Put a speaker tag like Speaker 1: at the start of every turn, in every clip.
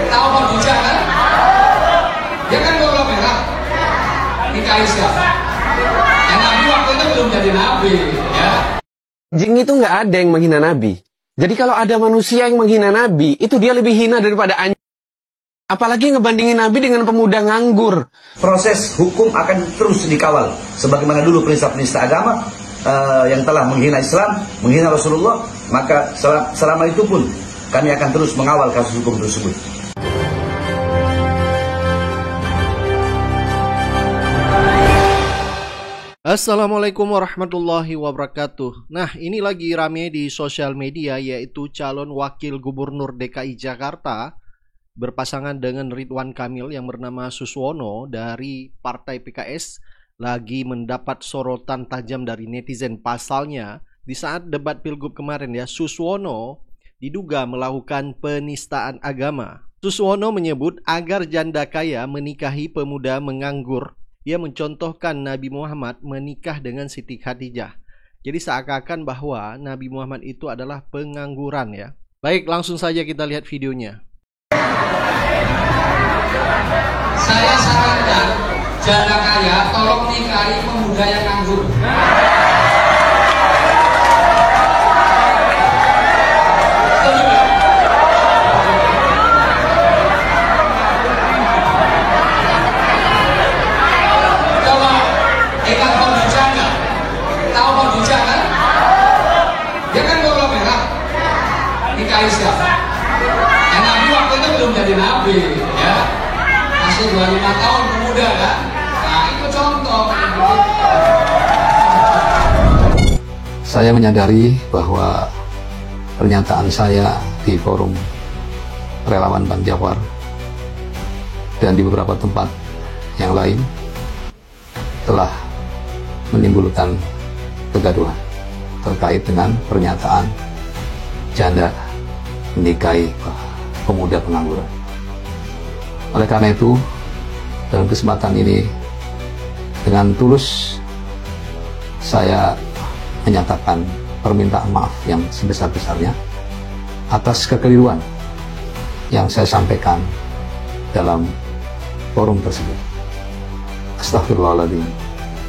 Speaker 1: Tahu Khadijah kan? Dia kan bola merah. Nikahi siapa? Nabi waktu itu belum jadi nabi, ya.
Speaker 2: Jin itu nggak ada yang menghina Nabi. Jadi kalau ada manusia yang menghina Nabi, itu dia lebih hina daripada anjing. Apalagi ngebandingin Nabi dengan pemuda nganggur.
Speaker 3: Proses hukum akan terus dikawal. Sebagaimana dulu penista-penista agama yang telah menghina Islam, menghina Rasulullah, maka selama itu pun kami akan terus mengawal kasus hukum tersebut.
Speaker 4: Assalamualaikum warahmatullahi wabarakatuh. Nah, ini lagi rame di sosial media, yaitu calon wakil gubernur DKI Jakarta berpasangan dengan Ridwan Kamil yang bernama Suswono dari Partai PKS lagi mendapat sorotan tajam dari netizen. Pasalnya, di saat debat Pilgub kemarin ya, Suswono diduga melakukan penistaan agama. Suswono menyebut agar janda kaya menikahi pemuda menganggur. Dia mencontohkan Nabi Muhammad menikah dengan Siti Khadijah. Jadi seakan-akan bahwa Nabi Muhammad itu adalah pengangguran ya. Baik, langsung saja kita lihat videonya.
Speaker 1: Saya sarankan janda kaya tolong nikahi pemuda yang nganggur. Nikahi siapa? Nabi waktu itu belum jadi nabi, ya. Masih 25 tahun pemuda kan? Nah, itu contoh.
Speaker 5: Saya menyadari bahwa pernyataan saya di forum relawan Bang Jafar dan di beberapa tempat yang lain telah menimbulkan kegaduhan terkait dengan pernyataan janda menikahi pemuda pengangguran. Oleh karena itu, dalam kesempatan ini dengan tulus saya menyatakan permintaan maaf yang sebesar-besarnya atas kekeliruan yang saya sampaikan dalam forum tersebut. Astagfirullahaladzim.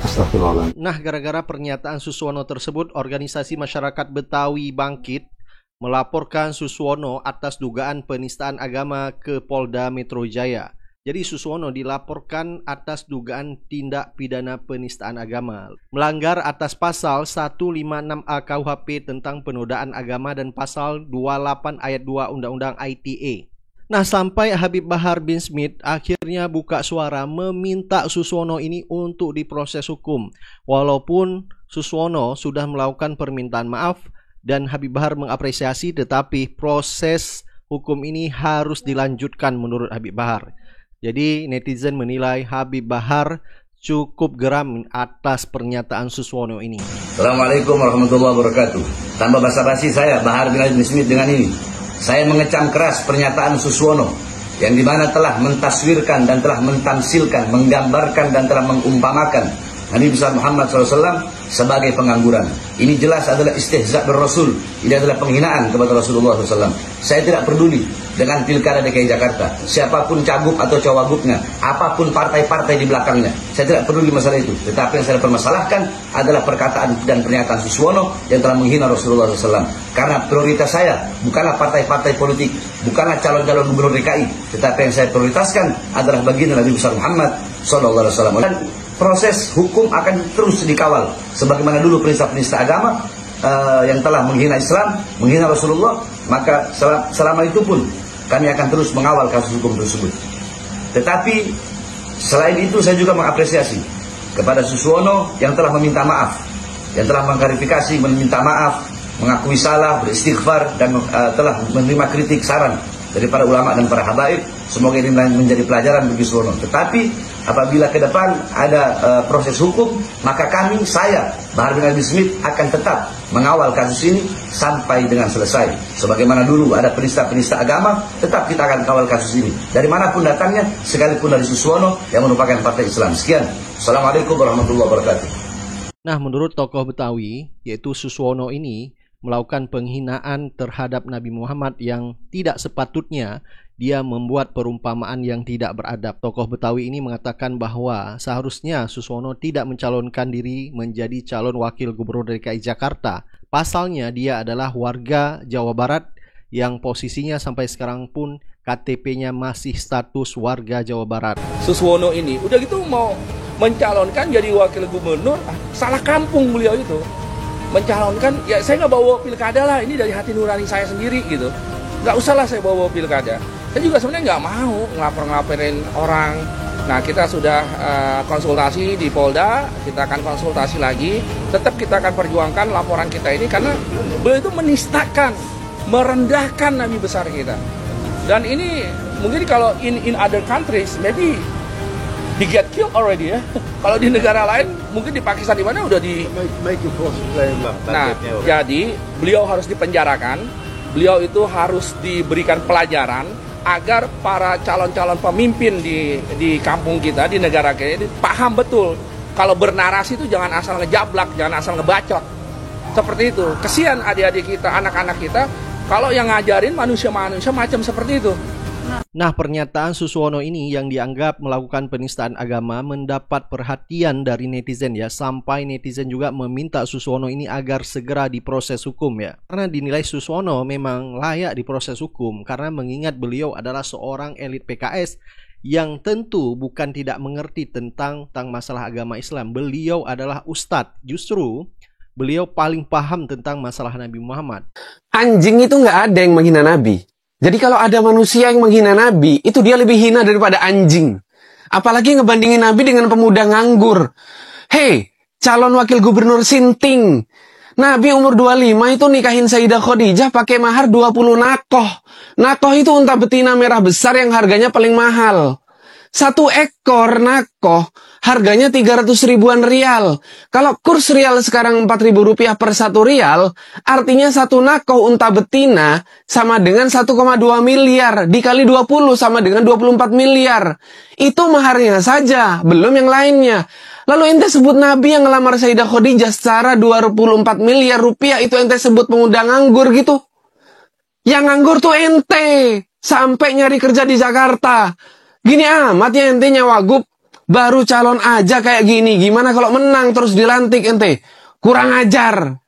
Speaker 5: Astagfirullahaladzim.
Speaker 4: Nah, gara-gara pernyataan Suswono tersebut, organisasi masyarakat Betawi Bangkit melaporkan Suswono atas dugaan penistaan agama ke Polda Metro Jaya. Jadi Suswono dilaporkan atas dugaan tindak pidana penistaan agama, melanggar atas pasal 156A KUHP tentang penodaan agama dan pasal 28 ayat 2 Undang-Undang ITE. Nah, sampai Habib Bahar bin Smith akhirnya buka suara meminta Suswono ini untuk diproses hukum. Walaupun Suswono sudah melakukan permintaan maaf dan Habib Bahar mengapresiasi, tetapi proses hukum ini harus dilanjutkan menurut Habib Bahar. Jadi netizen menilai Habib Bahar cukup geram atas pernyataan Suswono ini.
Speaker 3: Assalamualaikum warahmatullahi wabarakatuh. Tanpa basa-basi saya, Bahar bin Smith, dengan ini saya mengecam keras pernyataan Suswono yang dimana telah mentaswirkan dan telah mentamsilkan, menggambarkan dan telah mengumpamakan Nabi besar Muhammad SAW sebagai pengangguran. Ini jelas adalah istihza' ber-Rasul. Ini adalah penghinaan kepada Rasulullah SAW. Saya tidak peduli dengan pilkada DKI Jakarta, siapapun cagup atau cawagupnya, apapun partai-partai di belakangnya. Saya tidak peduli masalah itu. Tetapi yang saya permasalahkan adalah perkataan dan pernyataan Suswono yang telah menghina Rasulullah SAW. Karena prioritas saya bukanlah partai-partai politik, bukanlah calon-calon gubernur DKI, tetapi yang saya prioritaskan adalah baginda Nabi besar Muhammad SAW. Dan proses hukum akan terus dikawal. Sebagaimana dulu penista-penista agama yang telah menghina Islam, menghina Rasulullah, maka selama itu pun kami akan terus mengawal kasus hukum tersebut. Tetapi selain itu saya juga mengapresiasi kepada Suswono yang telah meminta maaf, yang telah mengklarifikasi, meminta maaf, mengakui salah, beristighfar, dan telah menerima kritik, saran dari para ulama dan para habaib. Semoga ini menjadi pelajaran bagi Suswono. Tetapi apabila ke depan ada proses hukum, maka saya, Bahar bin Smith, akan tetap mengawal kasus ini sampai dengan selesai. Sebagaimana dulu ada penista-penista agama, tetap kita akan kawal kasus ini. Dari manapun datangnya, sekalipun dari Suswono yang merupakan partai Islam. Sekian. Assalamualaikum warahmatullahi wabarakatuh.
Speaker 4: Nah, menurut tokoh Betawi, yaitu Suswono ini, melakukan penghinaan terhadap Nabi Muhammad yang tidak sepatutnya, dia membuat perumpamaan yang tidak beradab. Tokoh Betawi ini mengatakan bahwa seharusnya Suswono tidak mencalonkan diri menjadi calon wakil gubernur DKI Jakarta. Pasalnya dia adalah warga Jawa Barat yang posisinya sampai sekarang pun KTP-nya masih status warga Jawa Barat.
Speaker 6: Suswono ini udah gitu mau mencalonkan jadi wakil gubernur, salah kampung beliau itu. Mencalonkan, ya saya nggak bawa pilkada lah, ini dari hati nurani saya sendiri gitu. Nggak usah lah saya bawa pilkada. Saya juga sebenarnya nggak mau ngelapor-ngelaporin orang. Nah, kita sudah konsultasi di Polda, kita akan konsultasi lagi. Tetap kita akan perjuangkan laporan kita ini karena beliau itu menistakan, merendahkan nabi besar kita. Dan ini mungkin kalau in other countries, maybe he get killed already ya. Kalau di negara lain, mungkin di Pakistan di mana udah di. Nah, jadi beliau harus dipenjarakan. Beliau itu harus diberikan pelajaran agar para calon-calon pemimpin di kampung kita, di negara kita, paham betul. Kalau bernarasi itu jangan asal ngejablak, jangan asal ngebacot. Seperti itu. Kesian adik-adik kita, anak-anak kita. Kalau yang ngajarin manusia-manusia macam seperti itu.
Speaker 4: Nah, pernyataan Suswono ini yang dianggap melakukan penistaan agama mendapat perhatian dari netizen ya, sampai netizen juga meminta Suswono ini agar segera diproses hukum ya. Karena dinilai Suswono memang layak diproses hukum karena mengingat beliau adalah seorang elit PKS yang tentu bukan tidak mengerti tentang masalah agama Islam. Beliau adalah ustadz, justru beliau paling paham tentang masalah Nabi Muhammad.
Speaker 2: Anjing itu nggak ada yang menghina Nabi. Jadi kalau ada manusia yang menghina Nabi, itu dia lebih hina daripada anjing. Apalagi ngebandingin Nabi dengan pemuda nganggur. Hei, calon wakil gubernur Sinting. Nabi umur 25 itu nikahin Sayyidah Khadijah pakai mahar 20 nakoh. Nakoh itu unta betina merah besar yang harganya paling mahal. 1 ekor nakoh harganya 300 ribuan rial. Kalau kurs rial sekarang 4.000 rupiah per 1 rial, artinya 1 nakoh unta betina sama dengan 1,2 miliar. Dikali 20 sama dengan 24 miliar. Itu maharnya saja, belum yang lainnya. Lalu ente sebut Nabi yang ngelamar Sayyidah Khadijah secara 24 miliar rupiah, itu ente sebut pemuda nganggur gitu. Yang nganggur tuh ente, sampai nyari kerja di Jakarta. Gini amat ya ente nyawagup, baru calon aja kayak gini. Gimana kalau menang terus dilantik ente? Kurang ajar.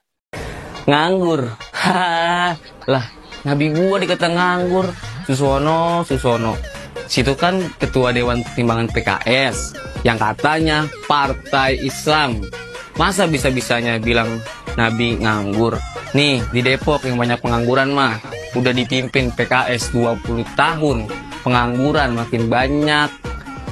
Speaker 7: Nganggur. Lah, Nabi gua dikata nganggur. Suswono. Situ kan ketua Dewan Pertimbangan PKS yang katanya partai Islam. Masa bisa-bisanya bilang Nabi nganggur? Nih, di Depok yang banyak pengangguran mah udah dipimpin PKS 20 tahun. Pengangguran makin banyak.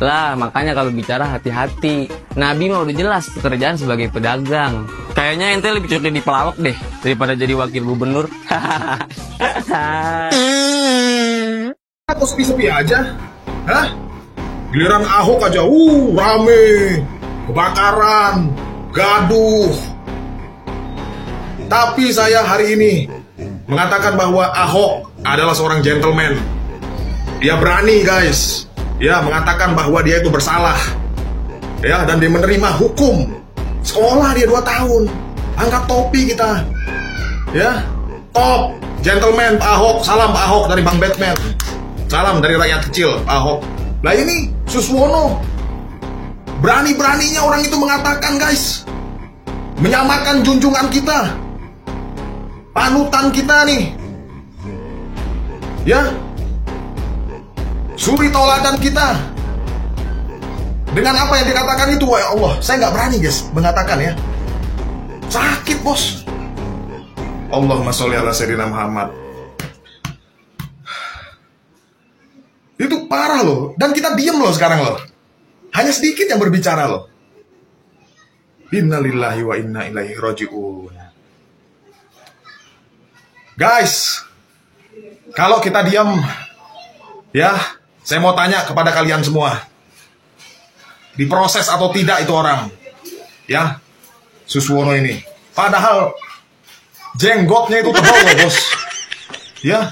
Speaker 7: Lah, makanya kalau bicara hati-hati. Nabi mah udah jelas pekerjaan sebagai pedagang. Kayaknya ente lebih cocok di pelawak deh daripada jadi wakil gubernur.
Speaker 8: Atau sepi-sepi aja? Hah? Giliran Ahok aja, rame, kebakaran, gaduh. Tapi saya hari ini mengatakan bahwa Ahok adalah seorang gentleman. Dia berani guys, ya, mengatakan bahwa dia itu bersalah, ya, dan dia menerima hukum. Sekolah dia 2 tahun, angkat topi kita, ya, top, gentleman Pak Ahok. Salam Pak Ahok dari Bang Batman, salam dari rakyat kecil Pak Ahok. Lah ini Suswono, berani-beraninya orang itu mengatakan guys, menyamakan junjungan kita, panutan kita nih, ya, suri toladan kita. Dengan apa yang dikatakan itu, ya Allah, saya nggak berani guys mengatakan ya. Sakit bos. Allahumma sholli ala sayyidina Muhammad. Itu parah loh. Dan kita diem loh sekarang loh. Hanya sedikit yang berbicara loh. Innalillahi wa inna ilaihi raji'un. Guys, kalau kita diam, ya, saya mau tanya kepada kalian semua, diproses atau tidak itu orang, ya, Suswono ini. Padahal jenggotnya itu tebal loh bos, ya.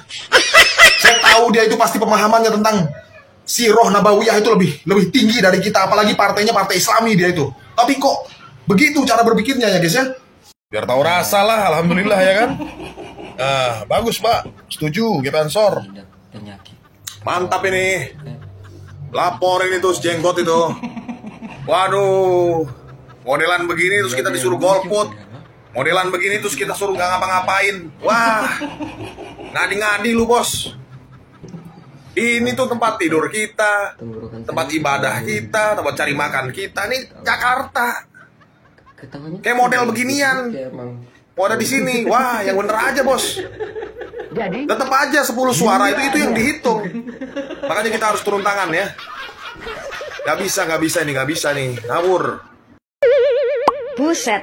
Speaker 8: Saya tahu dia itu pasti pemahamannya tentang Sirah Nabawiyah itu lebih tinggi dari kita, apalagi partainya partai Islami dia itu. Tapi kok begitu cara berpikirnya ya guys ya? Biar tahu rasa lah, alhamdulillah ya kan. Bagus Pak, setuju, kita ansor. Mantap ini. Laporin itu jenggot itu. Waduh. Modelan begini terus kita disuruh golput. Modelan begini terus kita suruh nggak ngapa-ngapain. Wah. Ngadi-ngadi lu, Bos. Ini tuh tempat tidur kita, tempat ibadah kita, tempat cari makan kita. Nih Jakarta. Kayak model beginian. Mau ada di sini. Wah, yang bener aja, Bos. Tetap aja 10 suara itu yang dihitung. Makanya kita harus turun tangan ya. Gak bisa nih. Ngawur.
Speaker 9: Buset.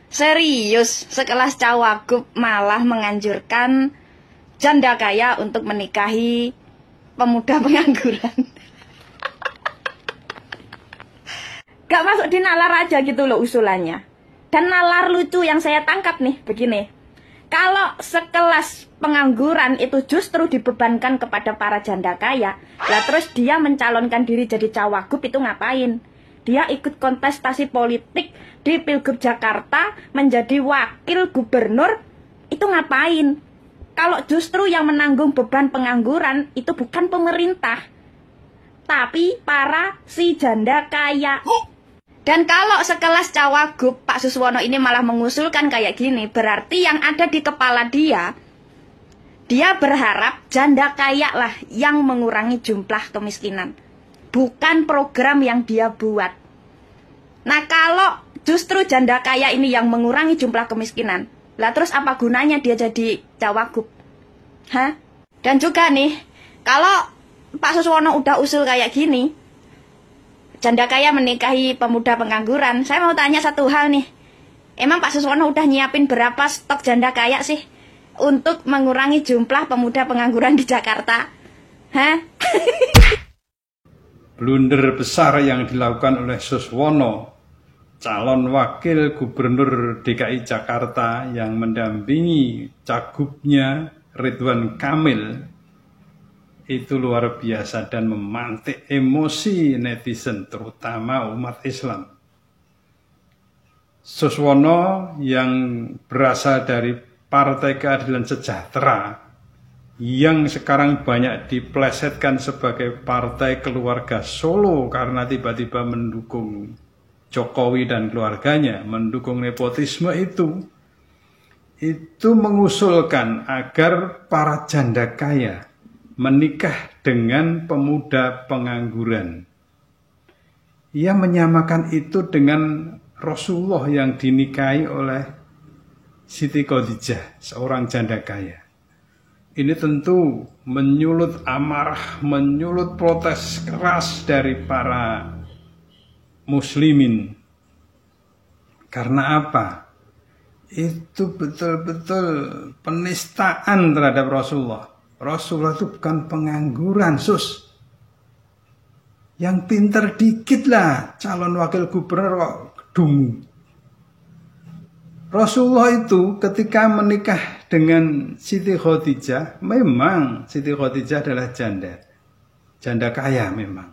Speaker 9: Serius, sekelas cawagup malah menganjurkan janda kaya untuk menikahi pemuda pengangguran. Gak masuk di nalar aja gitu loh usulannya. Dan nalar lucu yang saya tangkap nih begini. Kalau sekelas pengangguran itu justru dibebankan kepada para janda kaya, lah terus dia mencalonkan diri jadi cawagup itu ngapain? Dia ikut kontestasi politik di Pilgub Jakarta menjadi wakil gubernur itu ngapain? Kalau justru yang menanggung beban pengangguran itu bukan pemerintah, tapi para si janda kaya. Dan kalau sekelas cawagup Pak Suswono ini malah mengusulkan kayak gini, berarti yang ada di kepala dia berharap janda kaya lah yang mengurangi jumlah kemiskinan, bukan program yang dia buat. Nah kalau justru janda kaya ini yang mengurangi jumlah kemiskinan, lah terus apa gunanya dia jadi cawagup? Hah? Dan juga nih, kalau Pak Suswono udah usul kayak gini, janda kaya menikahi pemuda pengangguran, saya mau tanya satu hal nih. Emang Pak Suswono udah nyiapin berapa stok janda kaya sih untuk mengurangi jumlah pemuda pengangguran di Jakarta? Hah?
Speaker 10: Blunder besar yang dilakukan oleh Suswono, calon wakil gubernur DKI Jakarta yang mendampingi cagupnya Ridwan Kamil, itu luar biasa dan memantik emosi netizen, terutama umat Islam. Suswono yang berasal dari Partai Keadilan Sejahtera, yang sekarang banyak diplesetkan sebagai Partai Keluarga Solo karena tiba-tiba mendukung Jokowi dan keluarganya, mendukung nepotisme itu mengusulkan agar para janda kaya menikah dengan pemuda pengangguran. Ia menyamakan itu dengan Rasulullah yang dinikahi oleh Siti Khadijah, seorang janda kaya. Ini tentu menyulut amarah, menyulut protes keras dari para muslimin. Karena apa? Itu betul-betul penistaan terhadap Rasulullah. Rasulullah itu bukan pengangguran, sus. Yang pinter dikit lah calon wakil gubernur kok dungu. Rasulullah itu ketika menikah dengan Siti Khadijah, memang Siti Khadijah adalah janda kaya memang.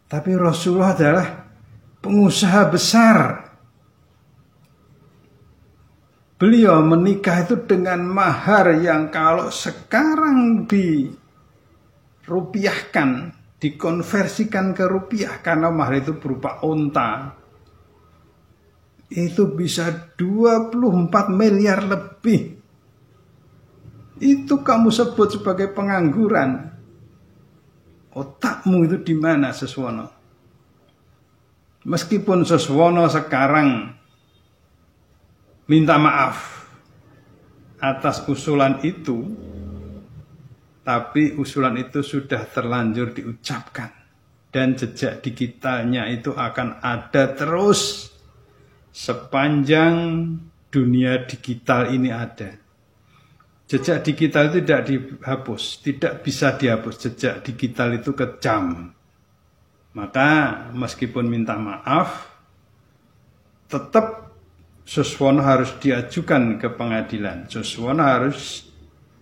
Speaker 10: Tapi Rasulullah adalah pengusaha besar. Beliau menikah itu dengan mahar yang kalau sekarang dirupiahkan, dikonversikan ke rupiah, karena mahar itu berupa unta, itu bisa 24 miliar lebih. Itu kamu sebut sebagai pengangguran. Otakmu itu di mana, Suswono? Meskipun Suswono sekarang minta maaf atas usulan itu, tapi usulan itu sudah terlanjur diucapkan dan jejak digitalnya itu akan ada terus sepanjang dunia digital ini ada. Jejak digital itu tidak dihapus, tidak bisa dihapus. Jejak digital itu kejam. Maka meskipun minta maaf, tetap Suswono harus diajukan ke pengadilan. Suswono harus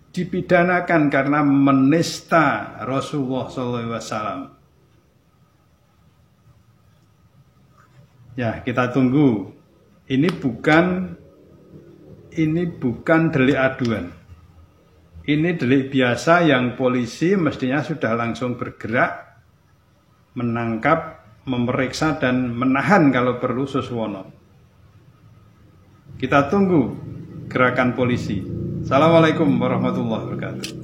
Speaker 10: dipidanakan karena menista Rasulullah SAW. Ya, kita tunggu. Ini bukan delik aduan. Ini delik biasa yang polisi mestinya sudah langsung bergerak menangkap, memeriksa dan menahan kalau perlu Suswono. Kita tunggu gerakan polisi. Assalamualaikum warahmatullahi wabarakatuh.